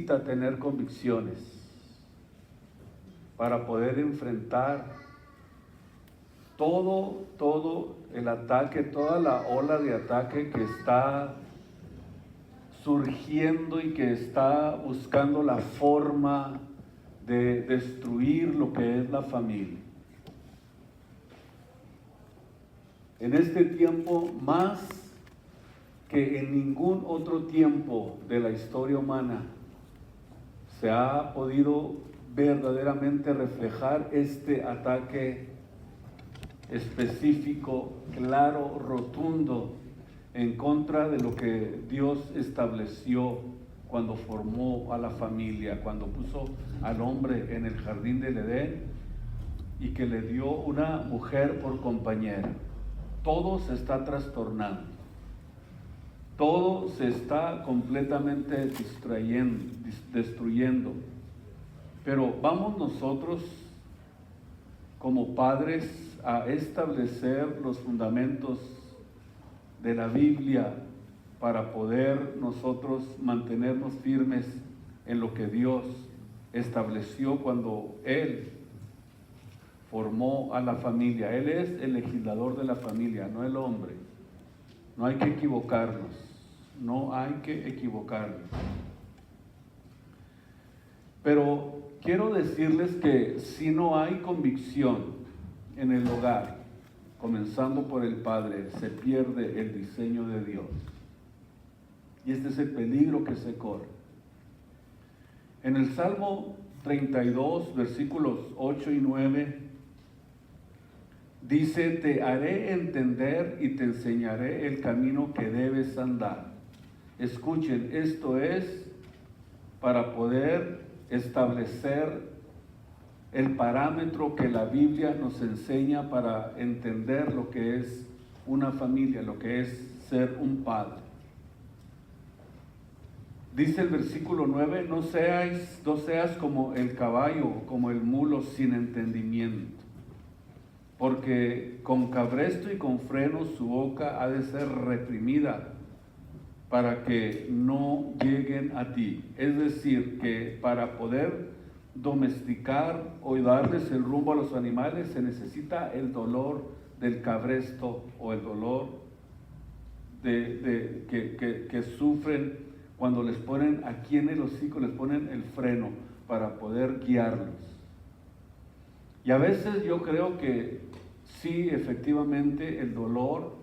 necesita tener convicciones para poder enfrentar todo el ataque, toda la ola de ataque que está surgiendo y que está buscando la forma de destruir lo que es la familia. En este tiempo, más que en ningún otro tiempo de la historia humana, se ha podido verdaderamente reflejar este ataque específico, claro, rotundo, en contra de lo que Dios estableció cuando formó a la familia, cuando puso al hombre en el jardín del Edén y que le dio una mujer por compañera. Todo se está trastornando, todo se está completamente destruyendo. Pero vamos nosotros como padres a establecer los fundamentos de la Biblia para poder nosotros mantenernos firmes en lo que Dios estableció cuando Él formó a la familia. Él es el legislador de la familia, no el hombre. No hay que equivocarnos, no hay que equivocarnos. Pero quiero decirles que si no hay convicción en el hogar, comenzando por el padre, se pierde el diseño de Dios. Y este es el peligro que se corre. En el Salmo 32, versículos 8 y 9, dice: te haré entender y te enseñaré el camino que debes andar. Escuchen, esto es para poder establecer el parámetro que la Biblia nos enseña para entender lo que es una familia, lo que es ser un padre. Dice el versículo 9, no seas como el caballo o como el mulo sin entendimiento, porque con cabresto y con freno su boca ha de ser reprimida para que no lleguen a ti. Es decir, que para poder domesticar o darles el rumbo a los animales se necesita el dolor del cabresto o el dolor que sufren cuando les ponen aquí en el hocico, les ponen el freno para poder guiarlos. Y a veces yo creo que sí, efectivamente, el dolor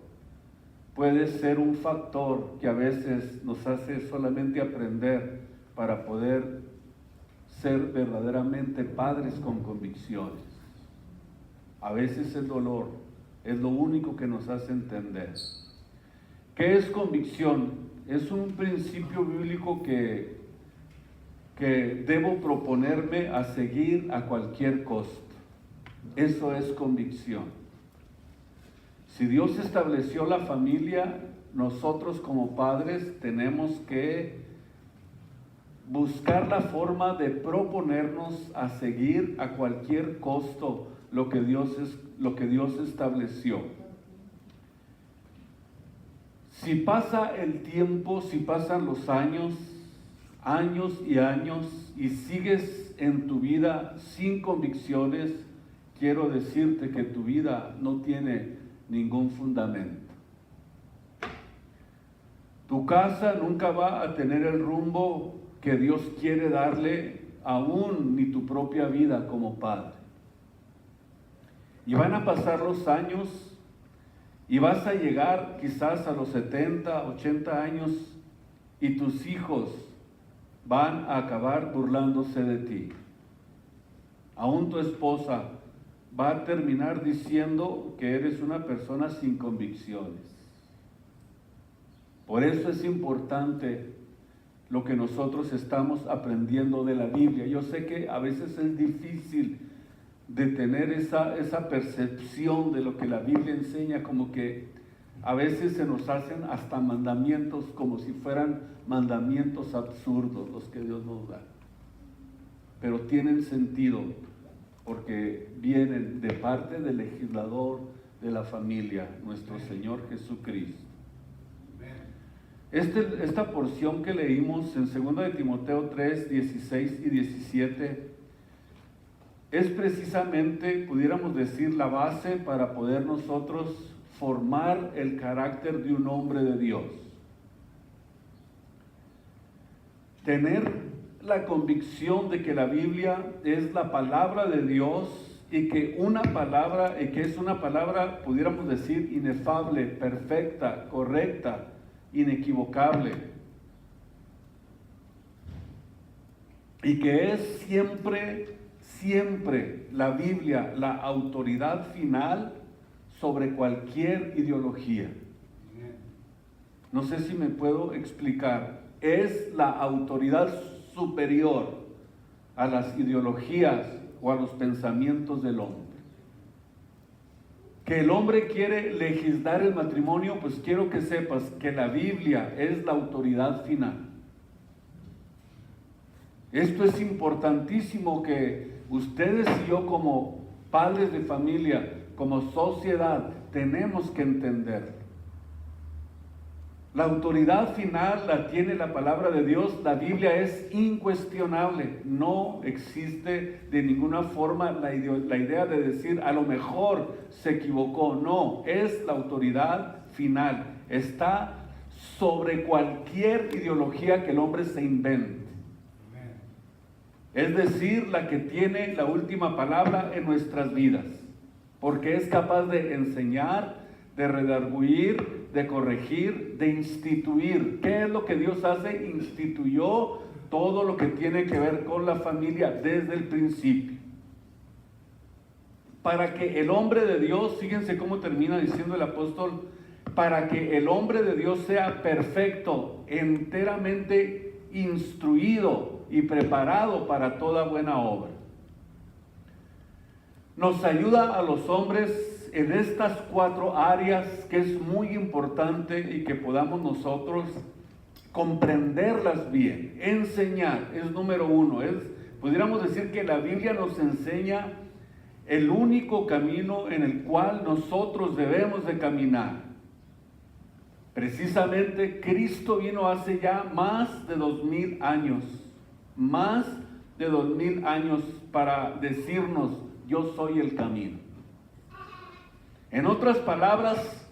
puede ser un factor que a veces nos hace solamente aprender para poder ser verdaderamente padres con convicciones. A veces el dolor es lo único que nos hace entender. ¿Qué es convicción? Es un principio bíblico que debo proponerme a seguir a cualquier costo. Eso es convicción. Si Dios estableció la familia, nosotros como padres tenemos que buscar la forma de proponernos a seguir a cualquier costo lo que Dios estableció. Si pasa el tiempo, si pasan los años y años, y sigues en tu vida sin convicciones, quiero decirte que tu vida no tiene ningún fundamento. Tu casa nunca va a tener el rumbo que Dios quiere darle, aún ni tu propia vida como padre. Y van a pasar los años y vas a llegar quizás a los 70, 80 años y tus hijos van a acabar burlándose de ti. Aún tu esposa va a terminar diciendo que eres una persona sin convicciones. Por eso es importante lo que nosotros estamos aprendiendo de la Biblia. Yo sé que a veces es difícil de tener esa percepción de lo que la Biblia enseña, como que a veces se nos hacen hasta mandamientos como si fueran mandamientos absurdos los que Dios nos da. Pero tienen sentido porque vienen de parte del legislador de la familia, nuestro Señor Jesucristo. Esta porción que leímos en 2 de Timoteo 3, 16 y 17 es precisamente, pudiéramos decir, la base para poder nosotros formar el carácter de un hombre de Dios. Tener la convicción de que la Biblia es la palabra de Dios y que es una palabra, pudiéramos decir, inefable, perfecta, correcta, inequivocable. Y que es siempre la Biblia la autoridad final sobre cualquier ideología. No sé si me puedo explicar. Es la autoridad superior a las ideologías o a los pensamientos del hombre. Que el hombre quiere legislar el matrimonio, pues quiero que sepas que la Biblia es la autoridad final. Esto es importantísimo que ustedes y yo como padres de familia, como sociedad, tenemos que entender. La autoridad final la tiene la palabra de Dios. La Biblia es incuestionable. No existe de ninguna forma la idea de decir a lo mejor se equivocó. No, es la autoridad final. Está sobre cualquier ideología que el hombre se invente. Es decir, la que tiene la última palabra en nuestras vidas, porque es capaz de enseñar, de redarguir, de corregir, de instituir. ¿Qué es lo que Dios hace? Instituyó todo lo que tiene que ver con la familia desde el principio. Para que el hombre de Dios, fíjense cómo termina diciendo el apóstol, para que el hombre de Dios sea perfecto, enteramente instruido y preparado para toda buena obra. Nos ayuda a los hombres en estas 4 áreas que es muy importante y que podamos nosotros comprenderlas bien. Enseñar es número 1. Pudiéramos decir que la Biblia nos enseña el único camino en el cual nosotros debemos de caminar. Precisamente Cristo vino hace ya más de 2000 años. Más de 2000 años para decirnos: yo soy el camino. En otras palabras,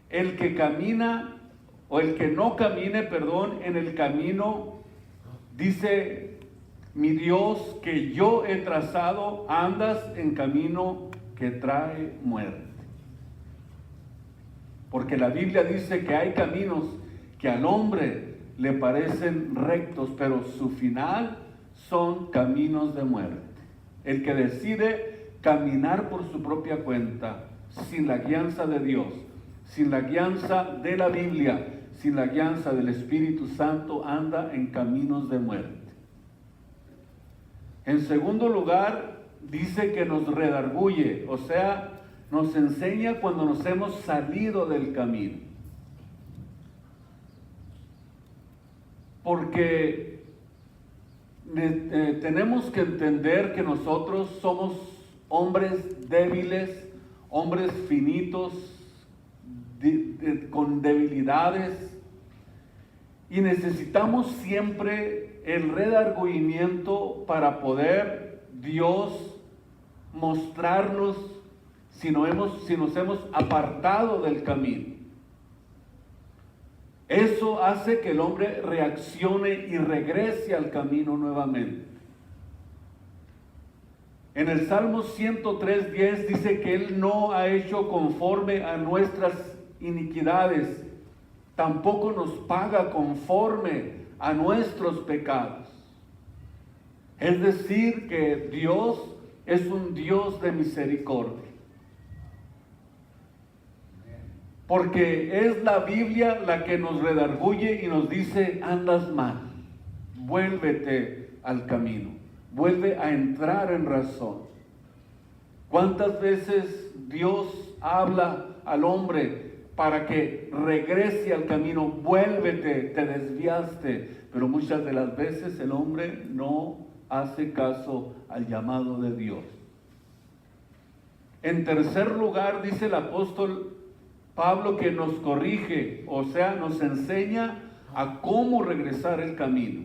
el que camina o el que no camine, en el camino, dice mi Dios que yo he trazado, andas en camino que trae muerte. Porque la Biblia dice que hay caminos que al hombre le parecen rectos, pero su final son caminos de muerte. El que decide caminar por su propia cuenta, sin la guianza de Dios, sin la guianza de la Biblia, sin la guianza del Espíritu Santo, anda en caminos de muerte. En segundo lugar, dice que nos redarguye, o sea, nos enseña cuando nos hemos salido del camino. Porque tenemos que entender que nosotros somos hombres débiles, hombres finitos, con debilidades, y necesitamos siempre el redargüimiento para poder Dios mostrarnos si nos hemos apartado del camino. Eso hace que el hombre reaccione y regrese al camino nuevamente. En el Salmo 103:10 dice que Él no ha hecho conforme a nuestras iniquidades, tampoco nos paga conforme a nuestros pecados. Es decir, que Dios es un Dios de misericordia. Porque es la Biblia la que nos redarguye y nos dice: andas mal, vuélvete al camino, vuelve a entrar en razón. ¿Cuántas veces Dios habla al hombre para que regrese al camino? Vuélvete, te desviaste. Pero muchas de las veces el hombre no hace caso al llamado de Dios. En tercer lugar, dice el apóstol Pablo que nos corrige, o sea, nos enseña a cómo regresar el camino.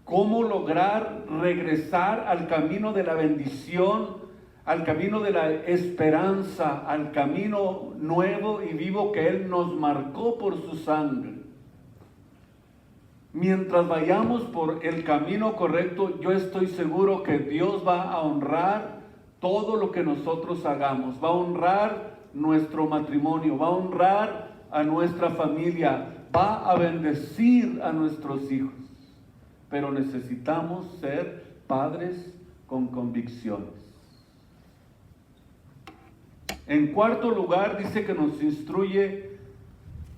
Cómo lograr regresar al camino de la bendición, al camino de la esperanza, al camino nuevo y vivo que Él nos marcó por su sangre. Mientras vayamos por el camino correcto, yo estoy seguro que Dios va a honrar todo lo que nosotros hagamos. Va a honrar nuestro matrimonio, va a honrar a nuestra familia, va a bendecir a nuestros hijos. Pero necesitamos ser padres con convicciones. En cuarto lugar, dice que nos instruye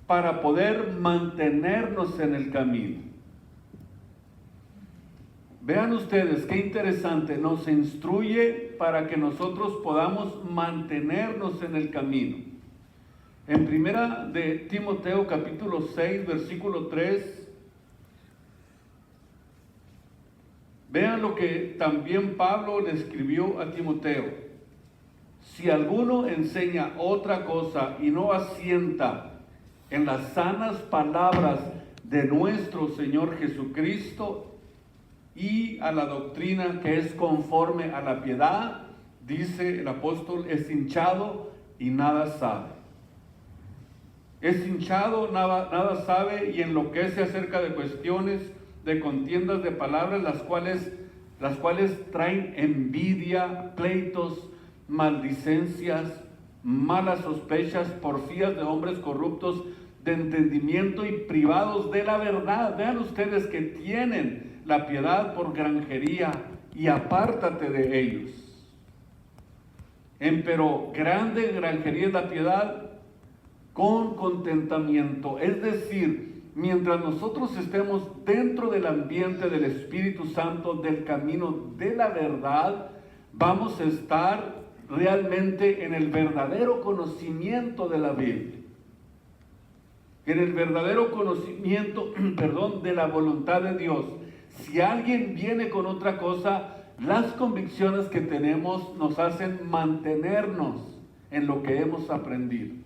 para poder mantenernos en el camino. Vean ustedes qué interesante, nos instruye para que nosotros podamos mantenernos en el camino. En primera de Timoteo capítulo 6, versículo 3, vean lo que también Pablo le escribió a Timoteo. Si alguno enseña otra cosa y no asienta en las sanas palabras de nuestro Señor Jesucristo y a la doctrina que es conforme a la piedad, dice el apóstol, es hinchado y nada sabe. Es hinchado, nada sabe y enloquece acerca de cuestiones de contiendas de palabras, las cuales traen envidia, pleitos, maldicencias, malas sospechas, porfías de hombres corruptos de entendimiento y privados de la verdad. Vean ustedes que tienen la piedad por granjería y apártate de ellos. Empero grande granjería es la piedad con contentamiento. Es decir, mientras nosotros estemos dentro del ambiente del Espíritu Santo, del camino de la verdad, vamos a estar realmente en el verdadero conocimiento de la Biblia, en el verdadero conocimiento, de la voluntad de Dios. Si alguien viene con otra cosa, las convicciones que tenemos nos hacen mantenernos en lo que hemos aprendido.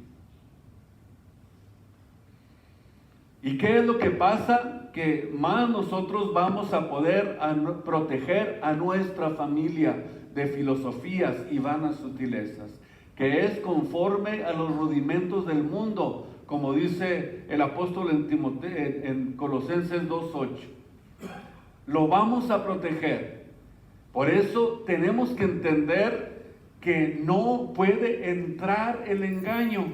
¿Y qué es lo que pasa? Que más nosotros vamos a poder proteger a nuestra familia de filosofías y vanas sutilezas, que es conforme a los rudimentos del mundo, como dice el apóstol en Colosenses 2:8. Lo vamos a proteger. Por eso tenemos que entender que no puede entrar el engaño.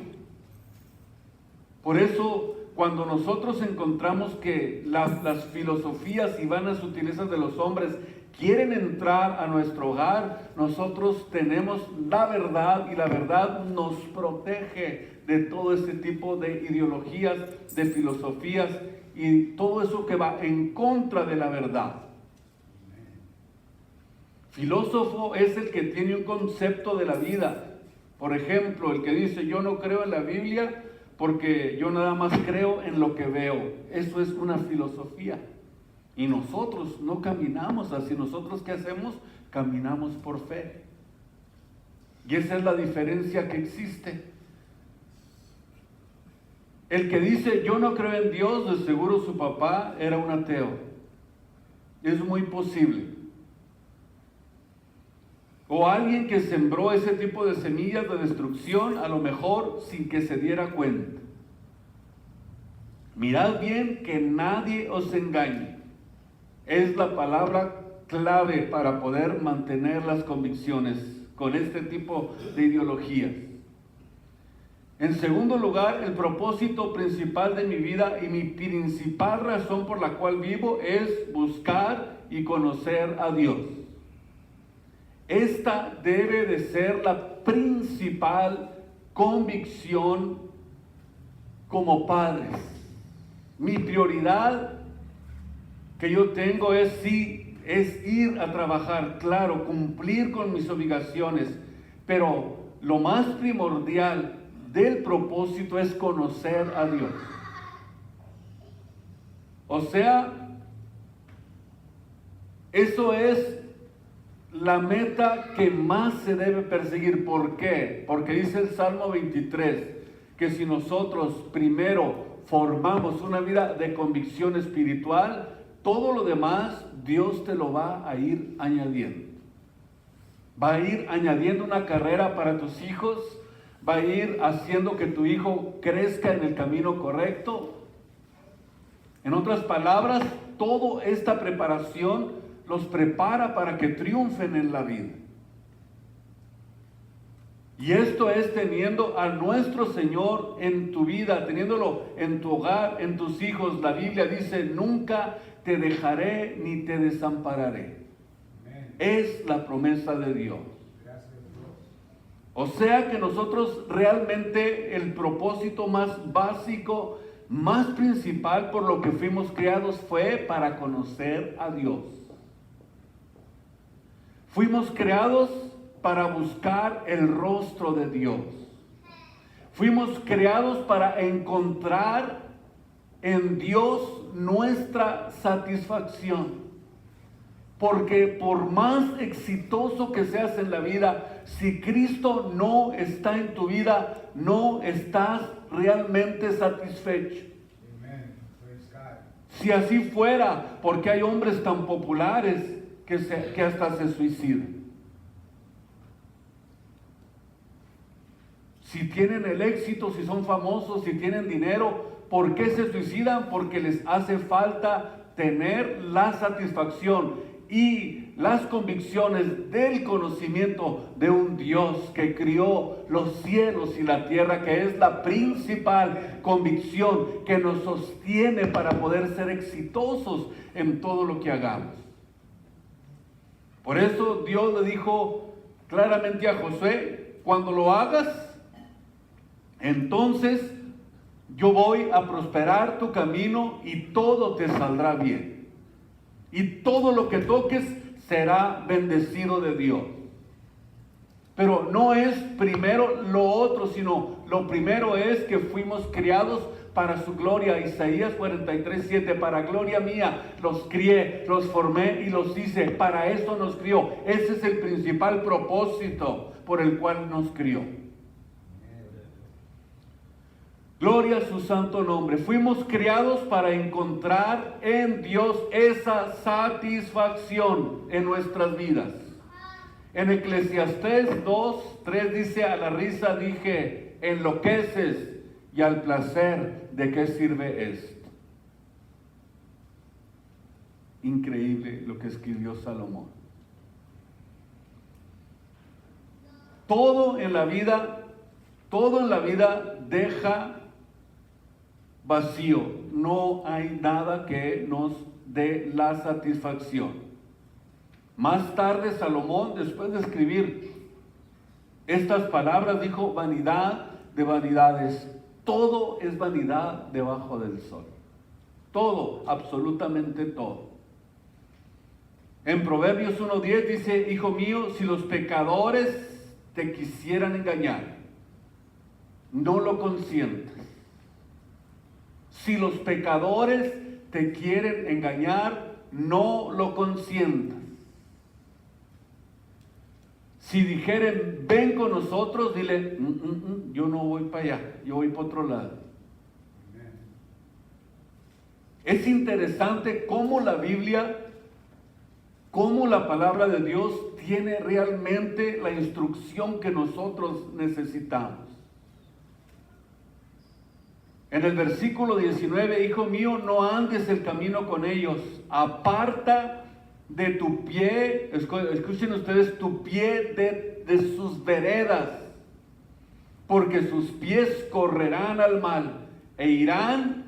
Por eso, cuando nosotros encontramos que las filosofías y vanas sutilezas de los hombres quieren entrar a nuestro hogar, nosotros tenemos la verdad y la verdad nos protege de todo ese tipo de ideologías, de filosofías y todo eso que va en contra de la verdad. Filósofo es el que tiene un concepto de la vida. Por ejemplo, el que dice, yo no creo en la Biblia porque yo nada más creo en lo que veo. Eso es una filosofía. Y nosotros no caminamos así. Nosotros, ¿qué hacemos? Caminamos por fe. Y esa es la diferencia que existe. El que dice, yo no creo en Dios, de seguro su papá era un ateo. Es muy posible. O alguien que sembró ese tipo de semillas de destrucción, a lo mejor sin que se diera cuenta. Mirad bien que nadie os engañe. Es la palabra clave para poder mantener las convicciones con este tipo de ideologías. En segundo lugar, el propósito principal de mi vida y mi principal razón por la cual vivo es buscar y conocer a Dios. Esta debe de ser la principal convicción como padres. Mi prioridad que yo tengo es ir a trabajar, claro, cumplir con mis obligaciones, pero lo más primordial del propósito es conocer a Dios. O sea, eso es la meta que más se debe perseguir. ¿Por qué? Porque dice el Salmo 23 que si nosotros primero formamos una vida de convicción espiritual, todo lo demás Dios te lo va a ir añadiendo. Va a ir añadiendo una carrera para tus hijos, va a ir haciendo que tu hijo crezca en el camino correcto. En otras palabras, toda esta preparación los prepara para que triunfen en la vida. Y esto es teniendo a nuestro Señor en tu vida, teniéndolo en tu hogar, en tus hijos. La Biblia dice, nunca te dejaré ni te desampararé. Amén. Es la promesa de Dios. Gracias, Dios. O sea que nosotros realmente el propósito más básico, más principal por lo que fuimos creados fue para conocer a Dios. Fuimos creados para buscar el rostro de Dios. Fuimos creados para encontrar en Dios nuestra satisfacción. Porque por más exitoso que seas en la vida, si Cristo no está en tu vida, no estás realmente satisfecho. Si así fuera, ¿por qué hay hombres tan populares que hasta se suicidan? Si tienen el éxito, si son famosos, si tienen dinero, ¿por qué se suicidan? Porque les hace falta tener la satisfacción y las convicciones del conocimiento de un Dios que crió los cielos y la tierra, que es la principal convicción que nos sostiene para poder ser exitosos en todo lo que hagamos. Por eso Dios le dijo claramente a Josué, cuando lo hagas, entonces yo voy a prosperar tu camino y todo te saldrá bien. Y todo lo que toques será bendecido de Dios. Pero no es primero lo otro, sino lo primero es que fuimos criados para su gloria. Isaías 43:7, para gloria mía los crié, los formé y los hice. Para eso nos crió. Ese es el principal propósito por el cual nos crió. Gloria a su santo nombre. Fuimos criados para encontrar en Dios esa satisfacción en nuestras vidas. En Eclesiastés 2:3 dice, a la risa dije, enloqueces, y al placer, ¿de qué sirve esto? Increíble lo que escribió Salomón. Todo en la vida deja vacío. No hay nada que nos dé la satisfacción. Más tarde Salomón, después de escribir estas palabras, dijo, vanidad de vanidades, todo es vanidad debajo del sol. Todo, absolutamente todo. En Proverbios 1:10 dice, hijo mío, si los pecadores te quisieran engañar, no lo consientas. Si los pecadores te quieren engañar, no lo consientas. Si dijeren, ven con nosotros, dile, yo no voy para allá, yo voy para otro lado. Es interesante cómo la Biblia, cómo la palabra de Dios tiene realmente la instrucción que nosotros necesitamos. En el versículo 19, hijo mío, no andes el camino con ellos, aparta de tu pie, escuchen ustedes, tu pie de sus veredas, porque sus pies correrán al mal e irán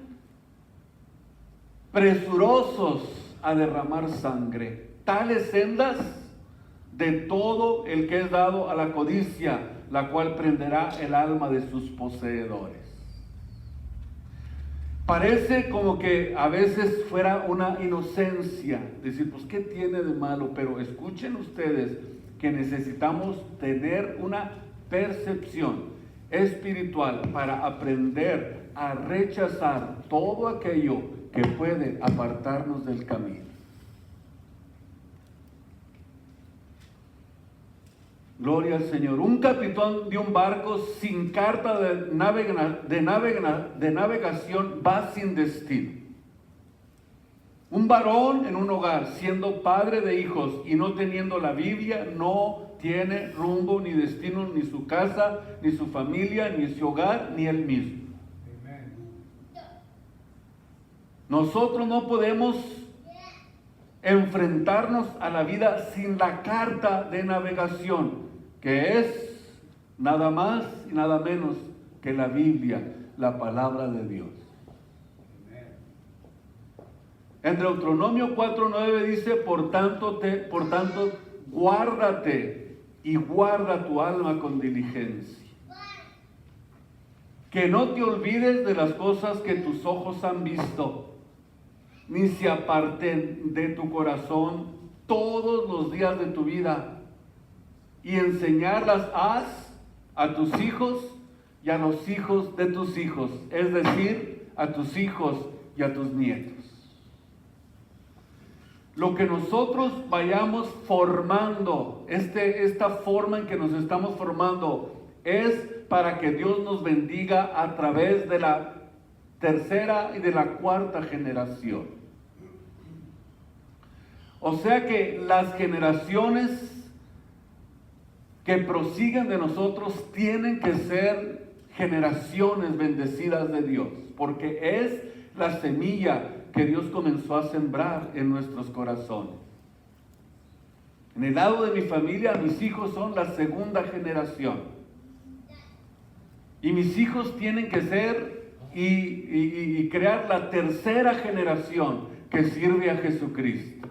presurosos a derramar sangre. Tales sendas de todo el que es dado a la codicia, la cual prenderá el alma de sus poseedores. Parece como que a veces fuera una inocencia, decir, pues ¿qué tiene de malo? Pero escuchen ustedes que necesitamos tener una percepción espiritual para aprender a rechazar todo aquello que puede apartarnos del camino. Gloria al Señor. Un capitán de un barco sin carta de navegación va sin destino. Un varón en un hogar, siendo padre de hijos y no teniendo la Biblia, no tiene rumbo ni destino, ni su casa, ni su familia, ni su hogar, ni él mismo. Nosotros no podemos enfrentarnos a la vida sin la carta de navegación, que es nada más y nada menos que la Biblia, la palabra de Dios. En Deuteronomio 4:9 dice, por tanto, guárdate y guarda tu alma con diligencia. Que no te olvides de las cosas que tus ojos han visto, ni se aparten de tu corazón todos los días de tu vida, y enseñarlas a tus hijos y a los hijos de tus hijos, es decir, a tus hijos y a tus nietos. Lo que nosotros vayamos formando, esta forma en que nos estamos formando, es para que Dios nos bendiga a través de la tercera y de la cuarta generación. O sea que las generaciones que prosiguen de nosotros tienen que ser generaciones bendecidas de Dios, porque es la semilla que Dios comenzó a sembrar en nuestros corazones. En el lado de mi familia, mis hijos son la segunda generación. Y mis hijos tienen que ser y crear la tercera generación que sirve a Jesucristo.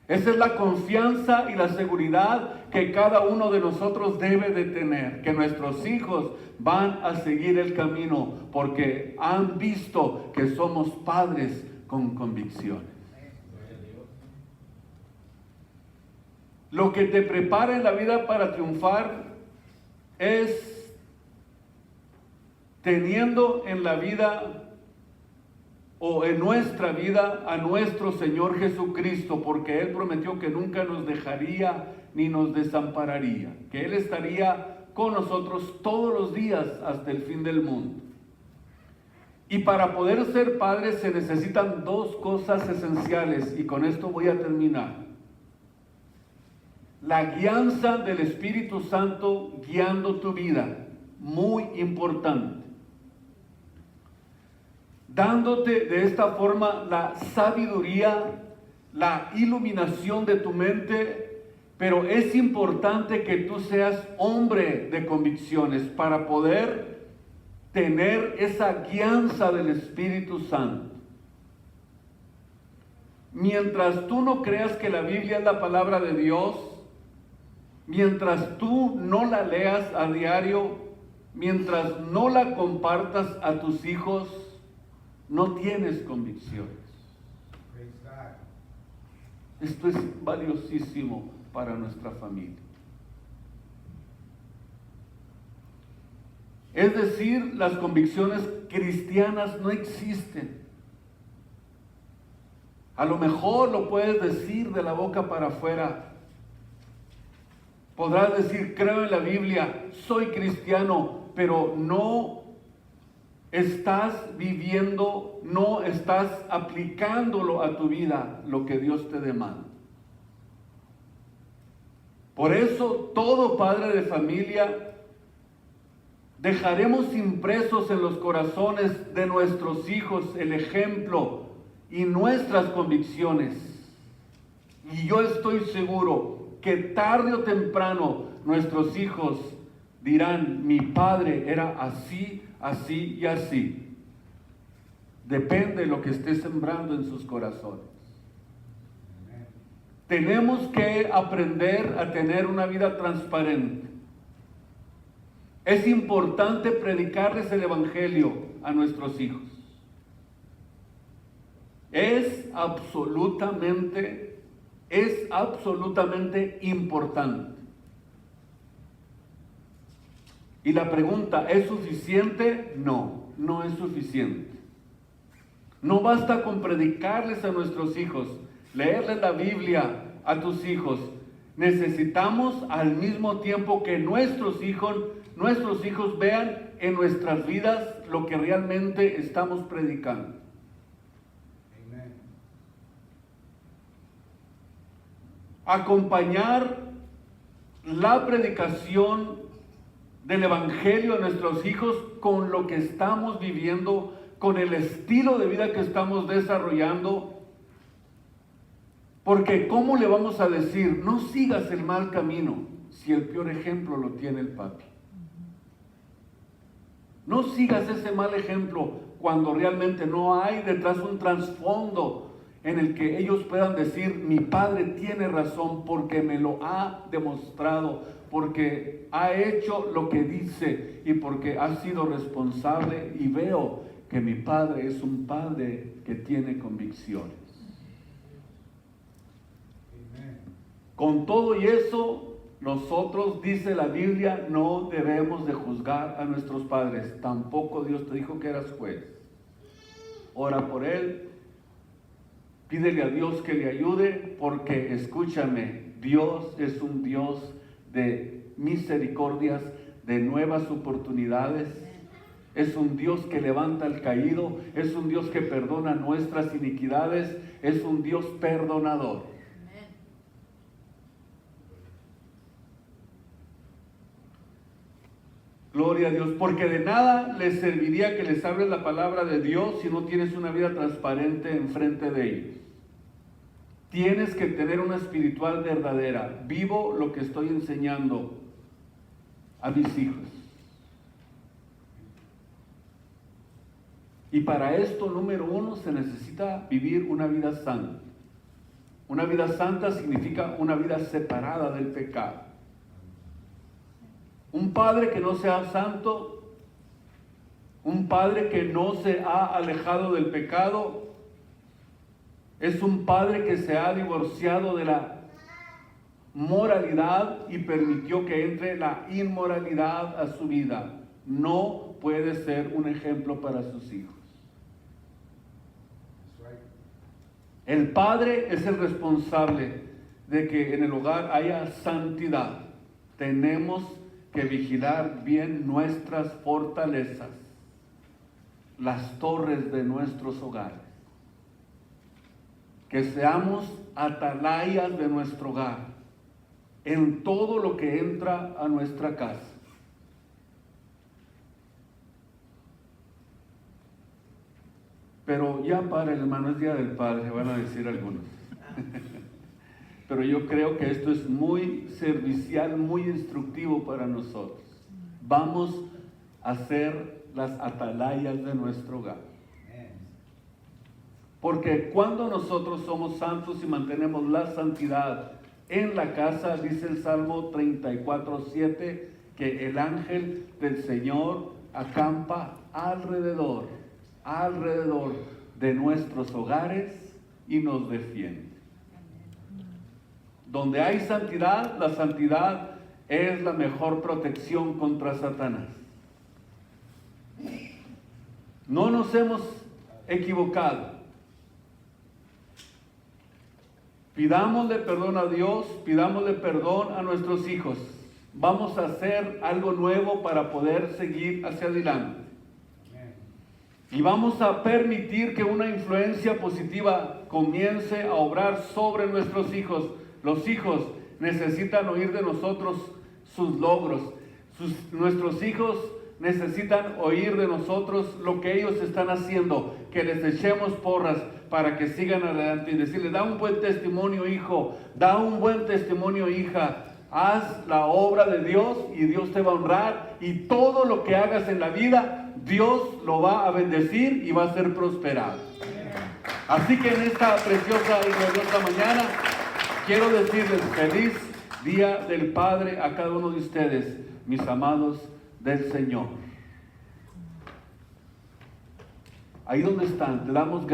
Esa es la confianza y la seguridad que cada uno de nosotros debe de tener, que nuestros hijos van a seguir el camino porque han visto que somos padres con convicciones. Lo que te prepara en la vida para triunfar es teniendo en la vida o en nuestra vida a nuestro Señor Jesucristo, porque Él prometió que nunca nos dejaría ni nos desampararía, que Él estaría con nosotros todos los días hasta el fin del mundo. Y para poder ser padres se necesitan dos cosas esenciales, y con esto voy a terminar. La guianza del Espíritu Santo guiando tu vida, muy importante. Dándote de esta forma la sabiduría, la iluminación de tu mente, pero es importante que tú seas hombre de convicciones para poder tener esa guianza del Espíritu Santo. Mientras tú no creas que la Biblia es la palabra de Dios, mientras tú no la leas a diario, mientras no la compartas a tus hijos, no tienes convicciones. Esto es valiosísimo para nuestra familia. Es decir, las convicciones cristianas no existen. A lo mejor lo puedes decir de la boca para afuera. Podrás decir, creo en la Biblia, soy cristiano, pero no estás viviendo, no estás aplicándolo a tu vida, lo que Dios te demanda. Por eso, todo padre de familia, dejaremos impresos en los corazones de nuestros hijos el ejemplo y nuestras convicciones. Y yo estoy seguro que tarde o temprano nuestros hijos dirán, mi padre era así, así y así. Depende de lo que esté sembrando en sus corazones. Tenemos que aprender a tener una vida transparente. Es importante predicarles el Evangelio a nuestros hijos. Es absolutamente importante. Y la pregunta, ¿es suficiente? No, no es suficiente. No basta con predicarles a nuestros hijos, leerles la Biblia a tus hijos, necesitamos al mismo tiempo que nuestros hijos vean en nuestras vidas lo que realmente estamos predicando. Acompañar la predicación del Evangelio a nuestros hijos con lo que estamos viviendo, con el estilo de vida que estamos desarrollando. Porque ¿cómo le vamos a decir, no sigas el mal camino, si el peor ejemplo lo tiene el papi? No sigas ese mal ejemplo cuando realmente no hay detrás un trasfondo en el que ellos puedan decir, mi padre tiene razón porque me lo ha demostrado, porque ha hecho lo que dice y porque ha sido responsable, y veo que mi padre es un padre que tiene convicciones. Con todo y eso, nosotros, dice la Biblia, no debemos de juzgar a nuestros padres. Tampoco Dios te dijo que eras juez. Ora por él, pídele a Dios que le ayude, porque escúchame, Dios es un Dios de misericordias, de nuevas oportunidades. Es un Dios que levanta al caído, es un Dios que perdona nuestras iniquidades, es un Dios perdonador. Gloria a Dios, porque de nada les serviría que les hables la palabra de Dios si no tienes una vida transparente enfrente de ellos. Tienes que tener una espiritual verdadera. Vivo lo que estoy enseñando a mis hijos. Y para esto, número uno, se necesita vivir una vida santa. Una vida santa significa una vida separada del pecado. Un padre que no sea santo, un padre que no se ha alejado del pecado, es un padre que se ha divorciado de la moralidad y permitió que entre la inmoralidad a su vida. No puede ser un ejemplo para sus hijos. El padre es el responsable de que en el hogar haya santidad. Tenemos que vigilar bien nuestras fortalezas, las torres de nuestros hogares. Que seamos atalayas de nuestro hogar en todo lo que entra a nuestra casa. Pero ya para el hermano, es Día del Padre, van a decir algunos. Pero yo creo que esto es muy servicial, muy instructivo para nosotros. Vamos a ser las atalayas de nuestro hogar. Porque cuando nosotros somos santos y mantenemos la santidad en la casa, dice el Salmo 34:7, que el ángel del Señor acampa alrededor de nuestros hogares y nos defiende. Donde hay santidad, la santidad es la mejor protección contra Satanás. No nos hemos equivocado. Pidámosle perdón a Dios, pidámosle perdón a nuestros hijos. Vamos a hacer algo nuevo para poder seguir hacia adelante. Y vamos a permitir que una influencia positiva comience a obrar sobre nuestros hijos. Los hijos necesitan oír de nosotros sus logros. Nuestros hijos necesitan oír de nosotros lo que ellos están haciendo, que les echemos porras para que sigan adelante y decirles, da un buen testimonio, hijo, da un buen testimonio, hija, haz la obra de Dios y Dios te va a honrar, y todo lo que hagas en la vida, Dios lo va a bendecir y va a ser prosperado. Así que en esta preciosa y gloriosa mañana, quiero decirles feliz Día del Padre a cada uno de ustedes, mis amados del Señor. Ahí donde están, te damos gracias.